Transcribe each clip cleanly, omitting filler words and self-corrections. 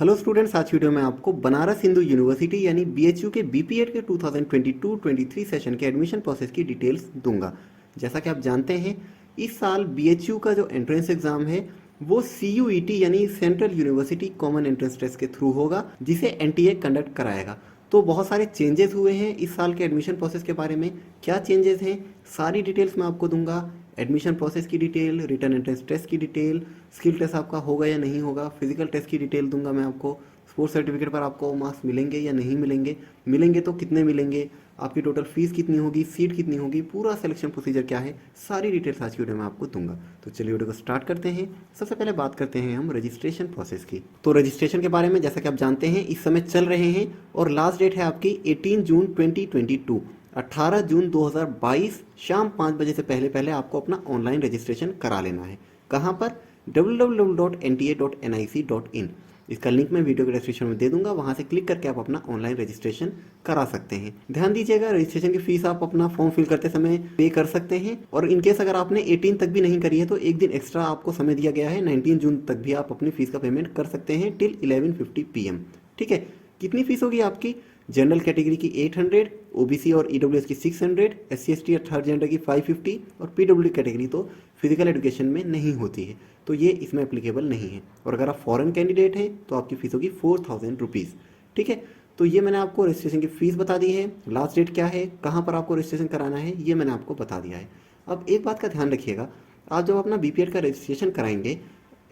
Hello students, आज की video में आपको बनारस हिंदू यूनिवर्सिटी यानी बीएचयू के बीपीएड के 2022-23 सेशन के एडमिशन प्रोसेस की डिटेल्स दूंगा। जैसा कि आप जानते हैं, इस साल बीएचयू का जो एंट्रेंस एग्जाम है वो सीयूईटी यानी central university common entrance test के थ्रू होगा, जिसे एनटीए कंडक्ट कराएगा। तो बहुत सारे चेंजेस हुए हैं इस साल के एडमिशन प्रोसेस के बारे में। क्या चेंजेस हैं सारी डिटेल्स मैं आपको दूंगा। एडमिशन प्रोसेस की डिटेल, रिटर्न एंट्रेंस टेस्ट की डिटेल, स्किल टेस्ट आपका होगा या नहीं होगा, फिजिकल टेस्ट की डिटेल दूंगा मैं आपको। स्पोर्ट्स सर्टिफिकेट पर आपको मार्क्स मिलेंगे या नहीं मिलेंगे, मिलेंगे तो कितने मिलेंगे, आपकी टोटल फीस कितनी होगी, सीट कितनी होगी, पूरा सिलेक्शन प्रोसीजर क्या है, सारी डिटेल्स आज की वीडियो में आपको दूंगा। तो चलिए वीडियो को स्टार्ट करते हैं। सबसे पहले बात करते हैं हम रजिस्ट्रेशन प्रोसेस की। तो रजिस्ट्रेशन के बारे में जैसा कि आप जानते हैं इस समय चल रहे हैं और लास्ट डेट है आपकी 18 जून 2022। 18 जून 2022 शाम 5 बजे से पहले पहले आपको अपना ऑनलाइन रजिस्ट्रेशन करा लेना है। कहाँ पर? www.nta.nic.in। इसका लिंक मैं वीडियो के डिस्क्रिप्शन में दे दूंगा, वहां से क्लिक करके आप अपना ऑनलाइन रजिस्ट्रेशन करा सकते हैं। ध्यान दीजिएगा, रजिस्ट्रेशन की फीस आप अपना फॉर्म फिल करते समय पे कर सकते हैं और इनकेस अगर आपने 18 तक भी नहीं करी है तो एक दिन एक्स्ट्रा आपको समय दिया गया है। 19 जून तक भी आप अपनी फीस का पेमेंट कर सकते हैं टिल 11:50 PM। ठीक है, कितनी फीस होगी आपकी? जनरल कैटेगरी की 800, ओबीसी और ईडब्ल्यूएस की 600, एससी एसटी और थर्ड जेंडर की 550 और पीडब्ल्यू कैटेगरी तो फिजिकल एजुकेशन में नहीं होती है, तो ये इसमें एप्लीकेबल नहीं है। और अगर आप फॉरेन कैंडिडेट हैं तो आपकी फीस होगी 4000 रुपीज़। ठीक है, तो ये मैंने आपको रजिस्ट्रेशन की फीस बता दी है। लास्ट डेट क्या है, कहाँ पर आपको रजिस्ट्रेशन कराना है, ये मैंने आपको बता दिया है। अब एक बात का ध्यान रखिएगा, आप जब अपना बीपीएड का रजिस्ट्रेशन कराएंगे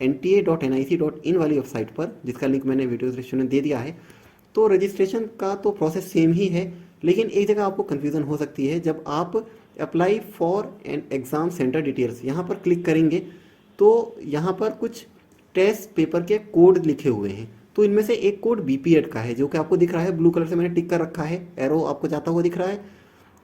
nta.nic.in वाली वेबसाइट पर, जिसका लिंक मैंने वीडियो डिस्क्रिप्शन में दे दिया है, तो रजिस्ट्रेशन का तो प्रोसेस सेम ही है, लेकिन एक जगह आपको कन्फ्यूज़न हो सकती है। जब आप apply for an exam centre details यहाँ पर क्लिक करेंगे तो यहाँ पर कुछ टेस्ट पेपर के कोड लिखे हुए हैं। तो इनमें से एक कोड बीपीएड का है जो कि आपको दिख रहा है, ब्लू कलर से मैंने टिक कर रखा है, एरो आपको जाता हुआ दिख रहा है।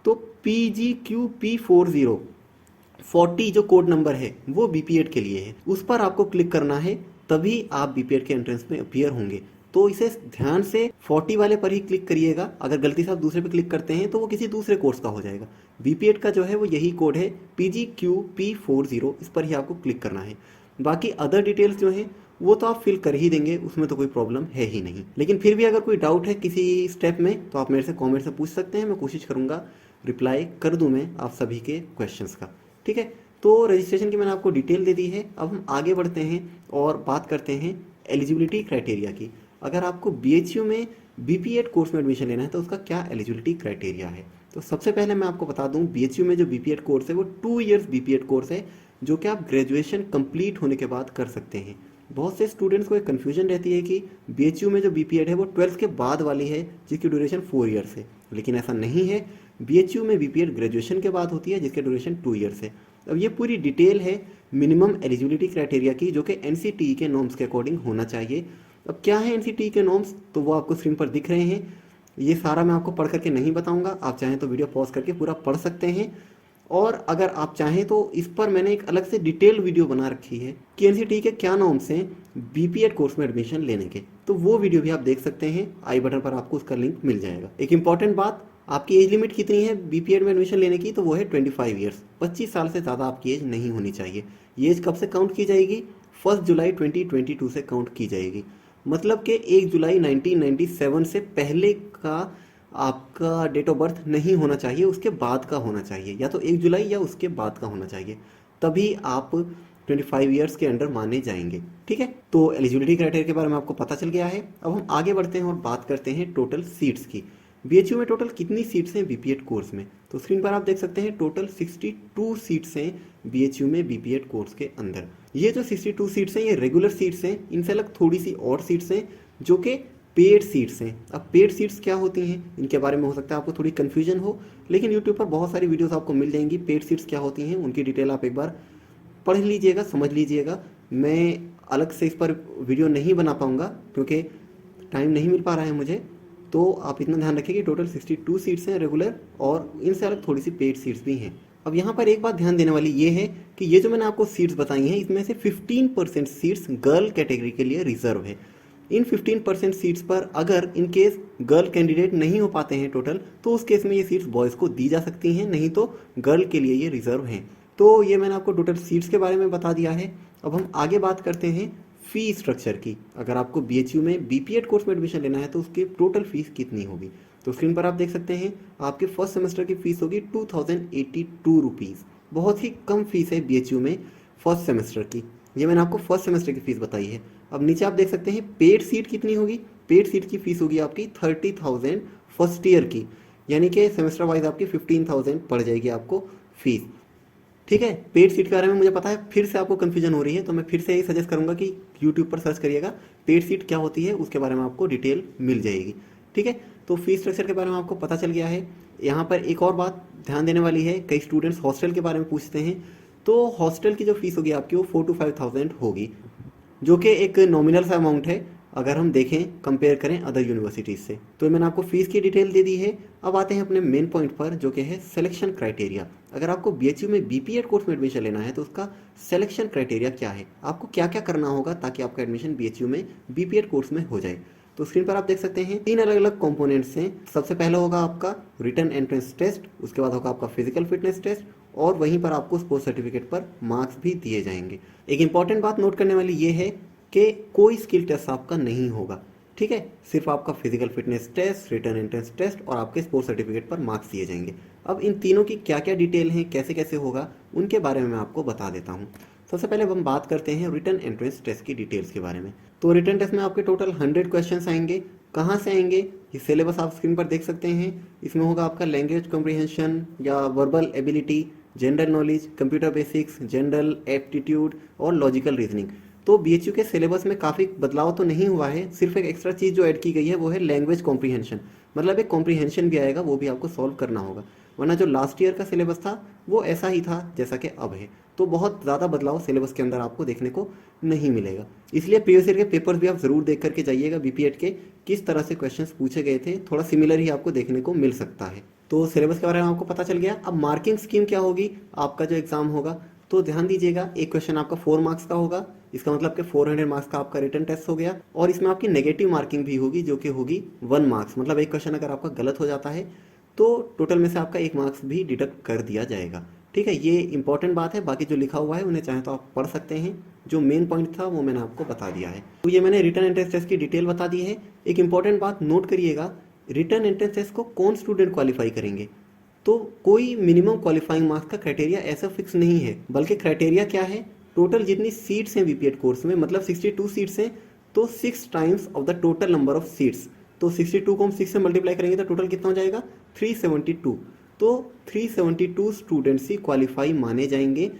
तो PGQP40 जो कोड नंबर है वो बीपीएड के लिए है, उस पर आपको क्लिक करना है, तभी आप बीपीएड के एंट्रेंस में अपीयर होंगे। तो इसे ध्यान से 40 वाले पर ही क्लिक करिएगा। अगर गलती से आप दूसरे पे क्लिक करते हैं तो वो किसी दूसरे कोर्स का हो जाएगा। बीपीएड का जो है वो यही कोड है PGQP40, इस पर ही आपको क्लिक करना है। बाकी अदर डिटेल्स जो हैं वो तो आप फिल कर ही देंगे, उसमें तो कोई प्रॉब्लम है ही नहीं। लेकिन फिर भी अगर कोई डाउट है किसी स्टेप में तो आप मेरे से कॉमेंट से पूछ सकते हैं, मैं कोशिश करूँगा रिप्लाई कर दूँ मैं आप सभी के क्वेश्चंस का। ठीक है, तो रजिस्ट्रेशन की मैंने आपको डिटेल दे दी है। अब हम आगे बढ़ते हैं और बात करते हैं एलिजिबिलिटी क्राइटेरिया की। अगर आपको बीएचयू में बीपीएड कोर्स में एडमिशन लेना है तो उसका क्या एलिजिबिलिटी क्राइटेरिया है। तो सबसे पहले मैं आपको बता दूं, बीएचयू में जो बीपीएड कोर्स है वो 2 इयर्स बीपीएड कोर्स है, जो कि आप ग्रेजुएशन कंप्लीट होने के बाद कर सकते हैं। बहुत से स्टूडेंट्स को एक कन्फ्यूजन रहती है कि बीएचयू में जो बीपीएड है वो 12th के बाद वाली है, जिसकी ड्यूरेशन 4 ईयर्स है, लेकिन ऐसा नहीं है। बीएचयू में बीपीएड ग्रेजुएशन के बाद होती है, जिसकी ड्यूरेशन 2 ईयर्स है। अब ये पूरी डिटेल है मिनिमम एलिजिबिलिटी क्राइटेरिया की, जो कि एनसीटीई के नॉर्म्स के अकॉर्डिंग होना चाहिए। अब क्या है एनसीटीई के नॉर्म्स, तो वो आपको स्क्रीन पर दिख रहे हैं। ये सारा मैं आपको पढ़ करके नहीं बताऊंगा, आप चाहें तो वीडियो पॉज करके पूरा पढ़ सकते हैं। और अगर आप चाहें तो इस पर मैंने एक अलग से डिटेल वीडियो बना रखी है कि एनसीटीई के क्या नॉर्म्स हैं बीपीएड कोर्स में एडमिशन लेने के, तो वो वीडियो भी आप देख सकते हैं। आई बटन पर आपको उसका लिंक मिल जाएगा। एक इंपॉर्टेंट बात, आपकी एज लिमिट कितनी है बीपीएड में एडमिशन लेने की, तो वो है 25 ईयर्स। 25 साल से ज़्यादा आपकी एज नहीं होनी चाहिए। ये एज कब से काउंट की जाएगी? 1 जुलाई 2022 से काउंट की जाएगी। मतलब कि 1 जुलाई 1997 से पहले का आपका डेट ऑफ बर्थ नहीं होना चाहिए, उसके बाद का होना चाहिए, या तो 1 जुलाई या उसके बाद का होना चाहिए, तभी आप 25 ईयर्स के अंडर माने जाएंगे। ठीक है, तो एलिजिबिलिटी क्राइटेरिया के बारे में आपको पता चल गया है। अब हम आगे बढ़ते हैं और बात करते हैं टोटल सीट्स की। बीएचयू में टोटल कितनी सीट्स हैं बीपीएड कोर्स में, तो स्क्रीन पर आप देख सकते हैं टोटल 62 सीट्स हैं बीएचयू में बीपीएड कोर्स के अंदर। ये जो 62 सीट्स हैं ये रेगुलर सीट्स हैं, इनसे अलग थोड़ी सी और सीट्स हैं जो कि पेड सीट्स हैं। अब पेड सीट्स क्या होती हैं इनके बारे में हो सकता है आपको थोड़ी कन्फ्यूजन हो, लेकिन यूट्यूब पर बहुत सारी वीडियोस आपको मिल जाएंगी। पेड सीट्स क्या होती हैं उनकी डिटेल आप एक बार पढ़ लीजिएगा, समझ लीजिएगा। मैं अलग से इस पर वीडियो नहीं बना पाऊँगा क्योंकि टाइम नहीं मिल पा रहा है मुझे। तो आप इतना ध्यान रखिए कि टोटल 62 सीट्स हैं रेगुलर, और इनसे अलग थोड़ी सी पेड सीट्स भी हैं। अब यहाँ पर एक बात ध्यान देने वाली ये है कि ये जो मैंने आपको सीट्स बताई हैं इसमें से 15% सीट्स गर्ल कैटेगरी के लिए रिजर्व है। इन 15% सीट्स पर अगर इन केस गर्ल कैंडिडेट नहीं हो पाते हैं टोटल, तो उस केस में ये सीट्स बॉयज़ को दी जा सकती हैं, नहीं तो गर्ल के लिए ये रिजर्व हैं। तो ये मैंने आपको टोटल सीट्स के बारे में बता दिया है। अब हम आगे बात करते हैं फी स्ट्रक्चर की। अगर आपको बीएचयू में बीपीएड कोर्स में एडमिशन लेना है तो उसकी टोटल फीस कितनी होगी। तो स्क्रीन पर आप देख सकते हैं आपके फर्स्ट सेमेस्टर की फीस होगी 2082 रुपीज़। बहुत ही कम फीस है बीएचयू में फर्स्ट सेमेस्टर की। ये मैंने आपको फर्स्ट सेमेस्टर की फीस बताई है। अब नीचे आप देख सकते हैं पेड सीट कितनी होगी। पेड सीट की फीस होगी आपकी 30,000 फर्स्ट ईयर की, यानी कि सेमेस्टर वाइज आपकी 15,000 पड़ जाएगी आपको फीस। ठीक है, पेड सीट के बारे में मुझे पता है फिर से आपको कन्फ्यूजन हो रही है, तो मैं फिर से यही सजेस्ट करूंगा कि यूट्यूब पर सर्च करिएगा पेड सीट क्या होती है, उसके बारे में आपको डिटेल मिल जाएगी। ठीक है, तो फीस स्ट्रक्चर के बारे में आपको पता चल गया है। यहाँ पर एक और बात ध्यान देने वाली है, कई स्टूडेंट्स हॉस्टल के बारे में पूछते हैं। तो हॉस्टल की जो फीस होगी आपकी वो 4 to 5,000 होगी, जो कि एक नॉमिनल सा अमाउंट है अगर हम देखें कंपेयर करें अदर यूनिवर्सिटीज़ से। तो मैंने आपको फीस की डिटेल दे दी है। अब आते हैं अपने मेन पॉइंट पर, जो कि है सिलेक्शन क्राइटेरिया। अगर आपको बीएचयू में बीपीएड कोर्स में एडमिशन लेना है तो उसका सिलेक्शन क्राइटेरिया क्या है, आपको क्या क्या करना होगा ताकि आपका एडमिशन बीएचयू में बीपीएड कोर्स में हो जाए। तो स्क्रीन पर आप देख सकते हैं 3 अलग अलग कंपोनेंट्स हैं। सबसे पहला होगा आपका रिटन एंट्रेंस टेस्ट, उसके बाद होगा आपका फिजिकल फिटनेस टेस्ट, और वहीं पर आपको स्पोर्ट्स सर्टिफिकेट पर मार्क्स भी दिए जाएंगे। एक इंपॉर्टेंट बात नोट करने वाली ये है कि कोई स्किल टेस्ट आपका नहीं होगा। ठीक है, सिर्फ आपका physical fitness test, written entrance test और आपके स्पोर्ट्स सर्टिफिकेट पर मार्क्स दिए जाएंगे। अब इन तीनों की क्या क्या डिटेल हैं, कैसे कैसे होगा, उनके बारे में मैं आपको बता देता हूँ। सबसे पहले हम बात करते हैं रिटन एंट्रेंस टेस्ट की डिटेल्स के बारे में। तो रिटन टेस्ट में आपके टोटल 100 क्वेश्चंस आएंगे। कहाँ से आएंगे, ये सिलेबस आप स्क्रीन पर देख सकते हैं। इसमें होगा आपका लैंग्वेज कॉम्प्रिहेंशन या verbal ability, general knowledge, computer basics, general aptitude और लॉजिकल रीजनिंग। तो बीएचयू के सिलेबस में काफ़ी बदलाव तो नहीं हुआ है, सिर्फ एक एक्स्ट्रा चीज़ जो ऐड की गई है वो है लैंग्वेज कॉम्प्रिहेंशन। मतलब एक कॉम्प्रिहेंशन भी आएगा, वो भी आपको सॉल्व करना होगा, वरना जो लास्ट ईयर का सिलेबस था वो ऐसा ही था जैसा कि अब है। तो बहुत ज़्यादा बदलाव सिलेबस के अंदर आपको देखने को नहीं मिलेगा। इसलिए प्रीवियस ईयर के पेपर्स भी आप ज़रूर देख करके जाइएगा बीपीएड के, किस तरह से क्वेश्चंस पूछे गए थे, थोड़ा सिमिलर ही आपको देखने को मिल सकता है। तो सिलेबस के बारे में आपको पता चल गया। अब मार्किंग स्कीम क्या होगी आपका जो एग्जाम होगा, तो ध्यान दीजिएगा। एक क्वेश्चन आपका 4 मार्क्स का होगा, इसका मतलब कि 400 मार्क्स का आपका रिटन टेस्ट हो गया, और इसमें आपकी नेगेटिव मार्किंग भी होगी जो कि होगी 1 मार्क्स। मतलब एक क्वेश्चन अगर आपका गलत हो जाता है तो टोटल में से आपका 1 मार्क्स भी डिडक्ट कर दिया जाएगा। ठीक है, ये इंपॉर्टेंट बात है। बाकी जो लिखा हुआ है उन्हें चाहे तो आप पढ़ सकते हैं, जो मेन पॉइंट था वो मैंने आपको बता दिया है। तो ये मैंने रिटन एंट्रेंस टेस्ट की डिटेल बता दी है। एक इंपॉर्टेंट बात नोट करिएगा, रिटन एंट्रेंस टेस्ट को कौन स्टूडेंट क्वालिफाई करेंगे। तो कोई मिनिमम क्वालिफाइंग मार्क्स का क्राइटेरिया ऐसा फिक्स नहीं है, बल्कि क्राइटेरिया क्या है, टोटल जितनी सीट्स हैं बीपीएड कोर्स में, मतलब 62 सीट्स हैं, तो 6 times of the total number of seats. तो 62 को हम 6 से मल्टीप्लाई करेंगे तो टोटल कितना हो जाएगा, 372। तो 372 स्टूडेंट्स ही क्वालिफाई माने जाएंगे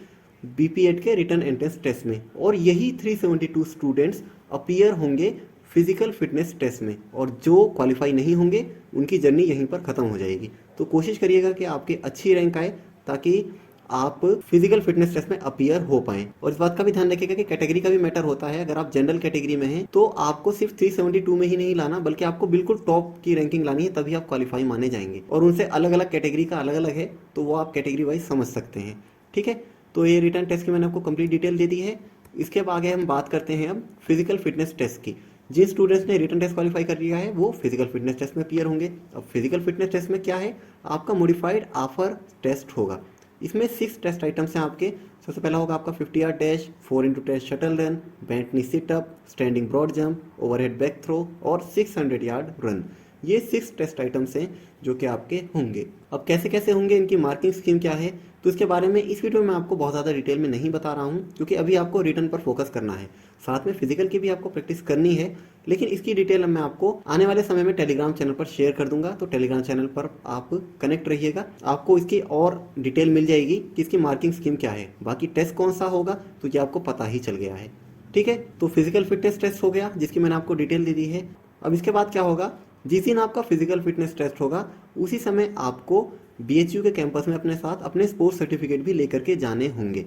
बीपीएड के रिटन एंट्रेंस टेस्ट में, और यही 372 स्टूडेंट्स अपीयर होंगे फिजिकल फिटनेस टेस्ट में, और जो क्वालिफाई नहीं होंगे उनकी जर्नी यहीं पर ख़त्म हो जाएगी। तो कोशिश करिएगा कि आपकी अच्छी रैंक आए ताकि आप फिजिकल फिटनेस टेस्ट में अपीयर हो पाएं। और इस बात का भी ध्यान रखिएगा कि कैटेगरी का भी मैटर होता है। अगर आप जनरल कैटेगरी में हैं तो आपको सिर्फ 372 में ही नहीं लाना, बल्कि आपको बिल्कुल टॉप की रैंकिंग लानी है, तभी आप क्वालिफाई माने जाएंगे। और उनसे अलग अलग कैटेगरी का अलग अलग है, तो वो आप कैटेगरी वाइज समझ सकते हैं। ठीक है, तो ये रिटन टेस्ट की मैंने आपको कंप्लीट डिटेल दे दी है। इसके आगे हम बात करते हैं अब फिजिकल फिटनेस टेस्ट की। जिन स्टूडेंट्स ने रिटन टेस्ट क्वालिफाई कर लिया है वो फिजिकल फिटनेस टेस्ट में अपीयर होंगे। अब फिजिकल फिटनेस टेस्ट में क्या है, आपका मॉडिफाइड आफर टेस्ट होगा। इसमें 6 टेस्ट आइटम्स हैं आपके। सबसे पहला होगा आपका 50 yard dash, 4x10 shuttle run, bent knee sit up, standing broad jump, overhead back throw और 600 यार्ड रन। ये 6 टेस्ट आइटम्स हैं जो कि आपके होंगे। अब कैसे कैसे होंगे, इनकी मार्किंग स्कीम क्या है, तो इसके बारे में इस वीडियो में आपको बहुत ज़्यादा डिटेल में नहीं बता रहा हूँ, क्योंकि अभी आपको रिटन पर फोकस करना है। साथ में फिजिकल की भी आपको प्रैक्टिस करनी है, लेकिन इसकी डिटेल मैं आपको आने वाले समय में टेलीग्राम चैनल पर शेयर कर दूंगा। तो टेलीग्राम चैनल पर आप कनेक्ट रहिएगा, आपको इसकी और डिटेल मिल जाएगी कि इसकी मार्किंग स्कीम क्या है। बाकी टेस्ट कौन सा होगा तो ये आपको पता ही चल गया है। ठीक है, तो फिजिकल फिटनेस टेस्ट हो गया जिसकी मैंने आपको डिटेल दे दी है। अब इसके बाद क्या होगा, जिस दिन आपका फिजिकल फिटनेस टेस्ट होगा उसी समय आपको बीएचयू के कैंपस में अपने साथ अपने स्पोर्ट्स सर्टिफिकेट भी लेकर के जाने होंगे।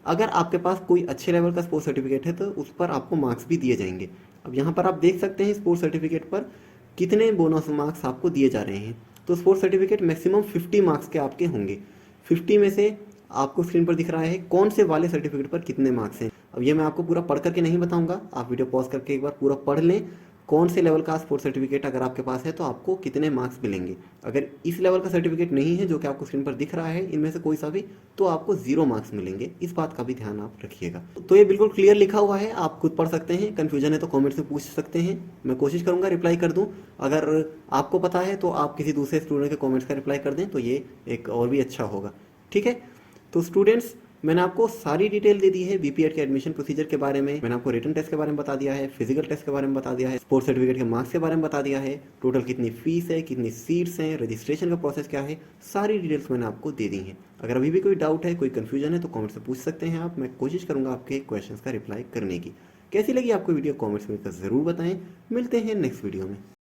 अगर आपके पास कोई अच्छे लेवल का स्पोर्ट्स सर्टिफिकेट है तो उस पर आपको मार्क्स भी दिए जाएंगे। अब यहाँ पर आप देख सकते हैं स्पोर्ट्स सर्टिफिकेट पर कितने बोनस मार्क्स आपको दिए जा रहे हैं। तो स्पोर्ट्स सर्टिफिकेट मैक्सिमम 50 मार्क्स के आपके होंगे। 50 में से आपको स्क्रीन पर दिख रहा है कौन से वाले सर्टिफिकेट पर कितने मार्क्स हैं। अब ये मैं आपको पूरा पढ़ करके नहीं बताऊंगा, आप वीडियो पॉज करके एक बार पूरा पढ़ लें, कौन से लेवल का स्पोर्ट्स सर्टिफिकेट अगर आपके पास है तो आपको कितने मार्क्स मिलेंगे। अगर इस लेवल का सर्टिफिकेट नहीं है जो कि आपको स्क्रीन पर दिख रहा है इनमें से कोई सा भी, तो आपको 0 मार्क्स मिलेंगे। इस बात का भी ध्यान आप रखिएगा। तो ये बिल्कुल क्लियर लिखा हुआ है, आप खुद पढ़ सकते हैं। कन्फ्यूजन है तो कॉमेंट्स में पूछ सकते हैं, मैं कोशिश करूंगा रिप्लाई कर दूं। अगर आपको पता है तो आप किसी दूसरे स्टूडेंट के कॉमेंट्स का रिप्लाई कर दें तो ये एक और भी अच्छा होगा। ठीक है, तो स्टूडेंट्स मैंने आपको सारी डिटेल दे दी है बीपीएड के एडमिशन प्रोसीजर के बारे में। मैंने आपको रिटन टेस्ट के बारे में बता दिया है, फिजिकल टेस्ट के बारे में बता दिया है, स्पोर्ट्स सर्टिफिकेट के मार्क्स के बारे में बता दिया है, टोटल कितनी फीस है, कितनी सीट्स हैं, रजिस्ट्रेशन का प्रोसेस क्या है, सारी डिटेल्स मैंने आपको दे दी हैं। अगर अभी भी कोई डाउट है, कोई कन्फ्यूजन है तो कॉमेंट से पूछ सकते हैं आप। मैं कोशिश करूंगा आपके क्वेश्चन का रिप्लाई करने की। कैसी लगी आपको वीडियो कॉमेंट्स में ज़रूर बताएं। मिलते हैं नेक्स्ट वीडियो में।